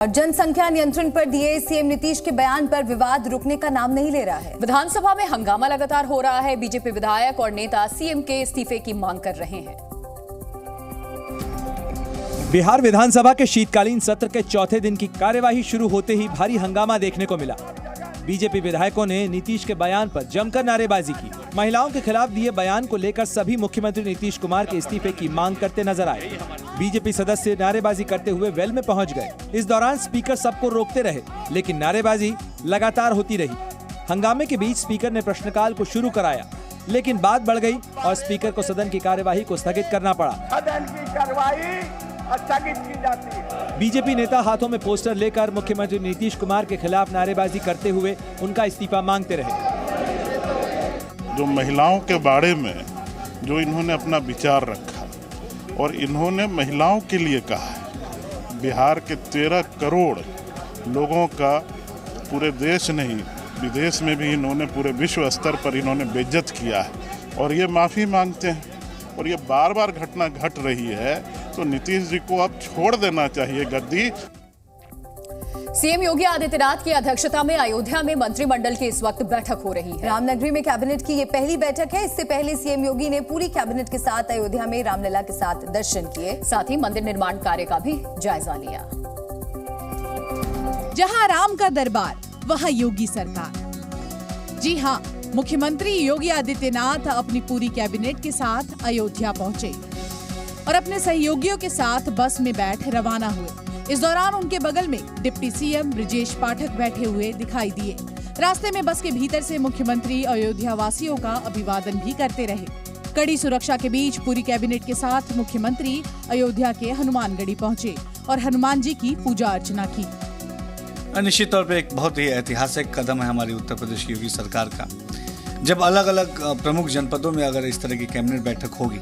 जनसंख्या नियंत्रण पर दिए सीएम नीतीश के बयान पर विवाद रुकने का नाम नहीं ले रहा है। विधानसभा में हंगामा लगातार हो रहा है। बीजेपी विधायक और नेता सीएम के इस्तीफे की मांग कर रहे हैं। बिहार विधानसभा के शीतकालीन सत्र के चौथे दिन की कार्यवाही शुरू होते ही भारी हंगामा देखने को मिला। बीजेपी विधायकों ने नीतीश के बयान पर जमकर नारेबाजी की। महिलाओं के खिलाफ दिए बयान को लेकर सभी मुख्यमंत्री नीतीश कुमार के इस्तीफे की मांग करते नजर आए। बीजेपी सदस्य नारेबाजी करते हुए वेल में पहुंच गए। इस दौरान स्पीकर सबको रोकते रहे, लेकिन नारेबाजी लगातार होती रही। हंगामे के बीच स्पीकर ने प्रश्नकाल को शुरू कराया, लेकिन बात बढ़ गई और स्पीकर को सदन की कार्यवाही को स्थगित करना पड़ा। सदन की कार्यवाही स्थगित की जाती है। बीजेपी नेता हाथों में पोस्टर लेकर मुख्यमंत्री नीतीश कुमार के खिलाफ नारेबाजी करते हुए उनका इस्तीफा मांगते रहे। जो महिलाओं के बारे में जो इन्होंने अपना विचार रखा और इन्होंने महिलाओं के लिए कहा है, बिहार के 13 करोड़ लोगों का पूरे देश नहीं विदेश में भी इन्होंने पूरे विश्व स्तर पर इन्होंने बेइज्जत किया है और ये माफ़ी मांगते हैं और ये बार बार घटना घट रही है। तो नीतीश जी को अब छोड़ देना चाहिए गद्दी। सीएम योगी आदित्यनाथ की अध्यक्षता में अयोध्या में मंत्रिमंडल की इस वक्त बैठक हो रही है। रामनगरी में कैबिनेट की ये पहली बैठक है। इससे पहले सीएम योगी ने पूरी कैबिनेट के साथ अयोध्या में रामलला के साथ दर्शन किए, साथ ही मंदिर निर्माण कार्य का भी जायजा लिया। जहां राम का दरबार वहां योगी सरकार। जी हां, मुख्यमंत्री योगी आदित्यनाथ अपनी पूरी कैबिनेट के साथ अयोध्या पहुंचे और अपने सहयोगियों के साथ बस में बैठ रवाना हुए। इस दौरान उनके बगल में डिप्टी सीएम ब्रजेश पाठक बैठे हुए दिखाई दिए। रास्ते में बस के भीतर से मुख्यमंत्री अयोध्या वासियों का अभिवादन भी करते रहे। कड़ी सुरक्षा के बीच पूरी कैबिनेट के साथ मुख्यमंत्री अयोध्या के हनुमानगढ़ी पहुंचे और हनुमान जी की पूजा अर्चना की। निश्चित तौर पर एक बहुत ही ऐतिहासिक कदम है हमारी उत्तर प्रदेश की योगी सरकार का। जब अलग अलग प्रमुख जनपदों में अगर इस तरह की कैबिनेट बैठक होगी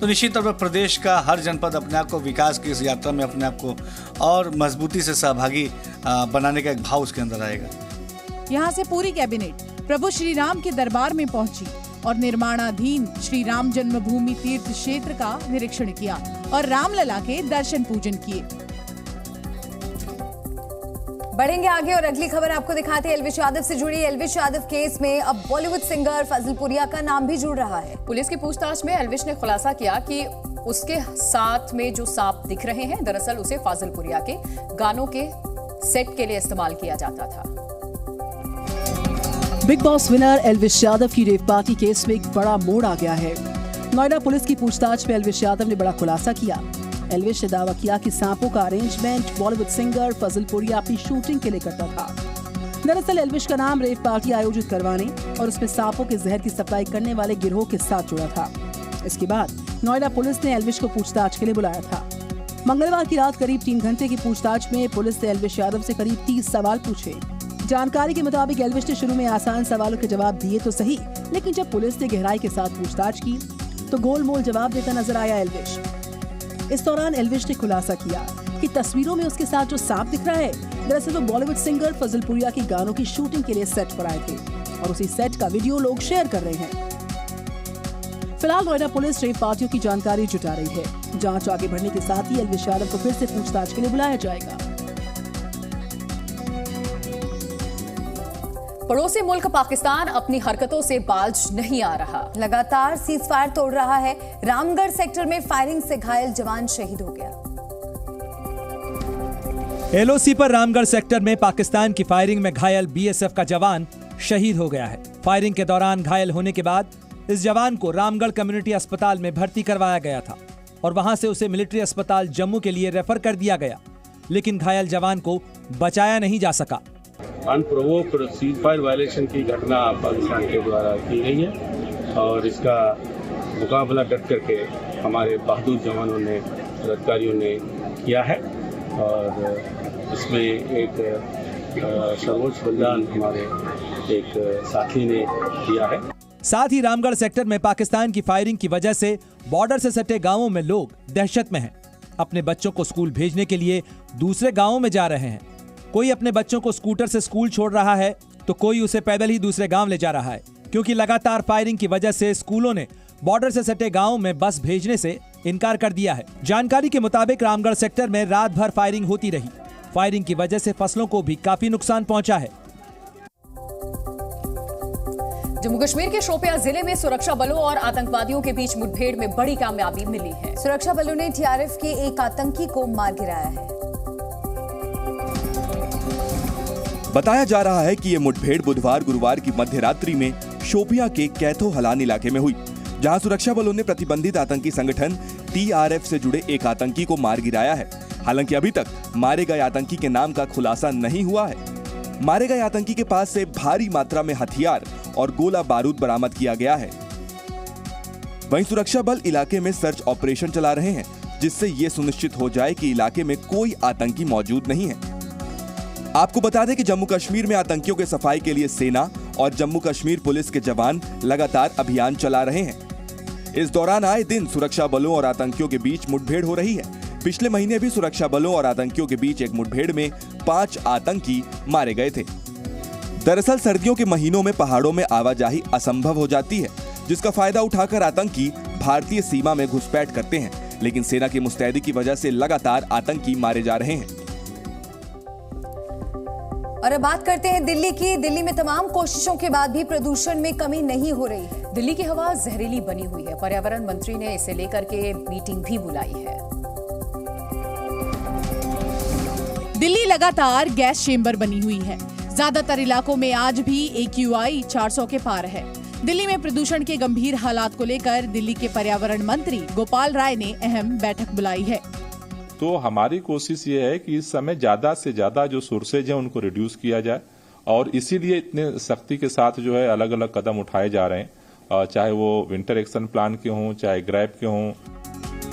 तो निश्चित तौर पर प्रदेश का हर जनपद अपने आप को विकास की इस यात्रा में अपने आप को और मजबूती से सहभागी बनाने का एक भाव उसके अंदर आएगा। यहाँ से पूरी कैबिनेट प्रभु श्री राम के दरबार में पहुंची और निर्माणाधीन श्री राम जन्मभूमि तीर्थ क्षेत्र का निरीक्षण किया और रामलला के दर्शन पूजन किए। बढ़ेंगे आगे और अगली खबर आपको दिखाते हैं एल्विश यादव से जुड़ी। एल्विश यादव केस में अब बॉलीवुड सिंगर फजलपुरिया का नाम भी जुड़ रहा है। पुलिस की पूछताछ में एल्विश ने खुलासा किया कि उसके साथ में जो सांप दिख रहे हैं, दरअसल उसे फजलपुरिया के गानों के सेट के लिए इस्तेमाल किया जाता था। Big boss winner Elvish Yadav की रेव पार्टी केस में एक बड़ा मोड़ आ गया है। नोएडा पुलिस की पूछताछ में एल्विश यादव ने बड़ा खुलासा किया। एल्विश ने दावा किया कि सांपों का अरेंजमेंट बॉलीवुड सिंगर फजलपुरिया अपनी शूटिंग के लिए करता था। दरअसल एल्विश का नाम रेव पार्टी आयोजित करवाने और उसमें सांपों के जहर की सप्लाई करने वाले गिरोह के साथ जुड़ा था। इसके बाद नोएडा पुलिस ने एल्विश को पूछताछ के लिए बुलाया था। मंगलवार की रात करीब 3 घंटे की पूछताछ में पुलिस ने एल्विश यादव से करीब 30 सवाल पूछे। जानकारी के मुताबिक एल्विश ने शुरू में आसान सवालों के जवाब दिए तो सही, लेकिन जब पुलिस ने गहराई के साथ पूछताछ की तो गोलमोल जवाब देता नजर आया एल्विश। इस दौरान एल्विश ने खुलासा किया कि तस्वीरों में उसके साथ जो सांप दिख रहा है, दरअसल वो बॉलीवुड सिंगर फजलपुरिया की गानों की शूटिंग के लिए सेट पर आए थे और उसी सेट का वीडियो लोग शेयर कर रहे हैं। फिलहाल नोएडा पुलिस रेव पार्टियों की जानकारी जुटा रही है। जांच आगे बढ़ने के साथ ही एल्विश यादव को फिर से पूछताछ के लिए बुलाया जाएगा। पड़ोसी मुल्क पाकिस्तान अपनी हरकतों से बाज नहीं आ रहा। लगातार सीजफायर तोड़ रहा है। रामगढ़ सेक्टर में फायरिंग से घायल जवान शहीद हो गया। एलओसी पर रामगढ़ सेक्टर में पाकिस्तान की फायरिंग में घायल बीएसएफ का जवान शहीद हो गया है। फायरिंग के दौरान घायल होने के बाद इस जवान को रामगढ़ कम्युनिटी अस्पताल में भर्ती करवाया गया था और वहां से उसे मिलिट्री अस्पताल जम्मू के लिए रेफर कर दिया गया, लेकिन घायल जवान को बचाया नहीं जा सका। अनप्रोवोक्ड सीजफायर वायलेशन की घटना पाकिस्तान के द्वारा की गई है और इसका मुकाबला डट करके हमारे बहादुर जवानों ने, अधिकारियों ने किया है और इसमें एक सर्वोच्च बलिदान हमारे एक साथी ने दिया है। साथ ही रामगढ़ सेक्टर में पाकिस्तान की फायरिंग की वजह से बॉर्डर से सटे गांवों में लोग दहशत में हैं। अपने बच्चों को स्कूल भेजने के लिए दूसरे गांवों में जा रहे हैं। कोई अपने बच्चों को स्कूटर से स्कूल छोड़ रहा है तो कोई उसे पैदल ही दूसरे गांव ले जा रहा है, क्योंकि लगातार फायरिंग की वजह से स्कूलों ने बॉर्डर से सटे गांवों में बस भेजने से इनकार कर दिया है। जानकारी के मुताबिक रामगढ़ सेक्टर में रात भर फायरिंग होती रही। फायरिंग की वजह से फसलों को भी काफी नुकसान पहुंचा है। जम्मू कश्मीर के शोपियां जिले में सुरक्षा बलों और आतंकवादियों के बीच मुठभेड़ में बड़ी कामयाबी मिली है। सुरक्षा बलों ने टीआरएफ के एक आतंकी को मार गिराया है। बताया जा रहा है कि ये मुठभेड़ बुधवार गुरुवार की मध्यरात्रि में शोपियां के कैथो हलान इलाके में हुई, जहां सुरक्षा बलों ने प्रतिबंधित आतंकी संगठन टीआरएफ से जुड़े एक आतंकी को मार गिराया है। हालांकि अभी तक मारे गए आतंकी के नाम का खुलासा नहीं हुआ है। मारे गए आतंकी के पास से भारी मात्रा में हथियार और गोला बारूद बरामद किया गया है। वहीं सुरक्षा बल इलाके में सर्च ऑपरेशन चला रहे हैं, जिससे ये सुनिश्चित हो जाए कि इलाके में कोई आतंकी मौजूद नहीं है। आपको बता दें कि जम्मू कश्मीर में आतंकियों के सफाई के लिए सेना और जम्मू कश्मीर पुलिस के जवान लगातार अभियान चला रहे हैं। इस दौरान आए दिन सुरक्षा बलों और आतंकियों के बीच मुठभेड़ हो रही है। पिछले महीने भी सुरक्षा बलों और आतंकियों के बीच एक मुठभेड़ में 5 आतंकी मारे गए थे। दरअसल सर्दियों के महीनों में पहाड़ों में आवाजाही असंभव हो जाती है, जिसका फायदा उठाकर आतंकी भारतीय सीमा में घुसपैठ करते हैं, लेकिन सेना की मुस्तैदी की वजह से लगातार आतंकी मारे जा रहे हैं। और अब बात करते हैं दिल्ली की। दिल्ली में तमाम कोशिशों के बाद भी प्रदूषण में कमी नहीं हो रही है। दिल्ली की हवा जहरीली बनी हुई है। पर्यावरण मंत्री ने इसे लेकर के मीटिंग भी बुलाई है। दिल्ली लगातार गैस चेंबर बनी हुई है। ज्यादातर इलाकों में आज भी AQI 400 के पार है। दिल्ली में प्रदूषण के गंभीर हालात को लेकर दिल्ली के पर्यावरण मंत्री गोपाल राय ने अहम बैठक बुलाई है। तो हमारी कोशिश ये है कि इस समय ज्यादा से ज्यादा जो सोर्सेज है उनको रिड्यूस किया जाए, और इसीलिए इतने सख्ती के साथ जो है अलग अलग कदम उठाए जा रहे हैं, चाहे वो विंटर एक्शन प्लान के हों, चाहे ग्रैब के हों।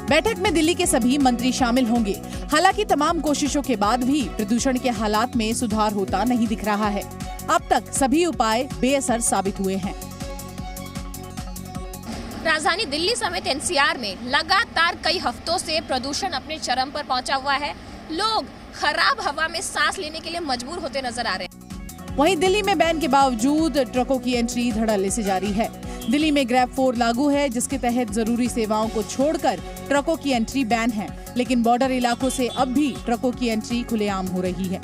बैठक में दिल्ली के सभी मंत्री शामिल होंगे। हालांकि तमाम कोशिशों के बाद भी प्रदूषण के हालात में सुधार होता नहीं दिख रहा है। अब तक सभी उपाय बेअसर साबित हुए हैं। राजधानी दिल्ली समेत NCR में लगातार कई हफ्तों से प्रदूषण अपने चरम पर पहुंचा हुआ है। लोग खराब हवा में सांस लेने के लिए मजबूर होते नजर आ रहे हैं। वहीं दिल्ली में बैन के बावजूद ट्रकों की एंट्री धड़ल्ले से जारी है। दिल्ली में ग्रैब 4 लागू है, जिसके तहत जरूरी सेवाओं को छोड़कर ट्रकों की एंट्री बैन है, लेकिन बॉर्डर इलाकों से अब भी ट्रकों की एंट्री खुलेआम हो रही है।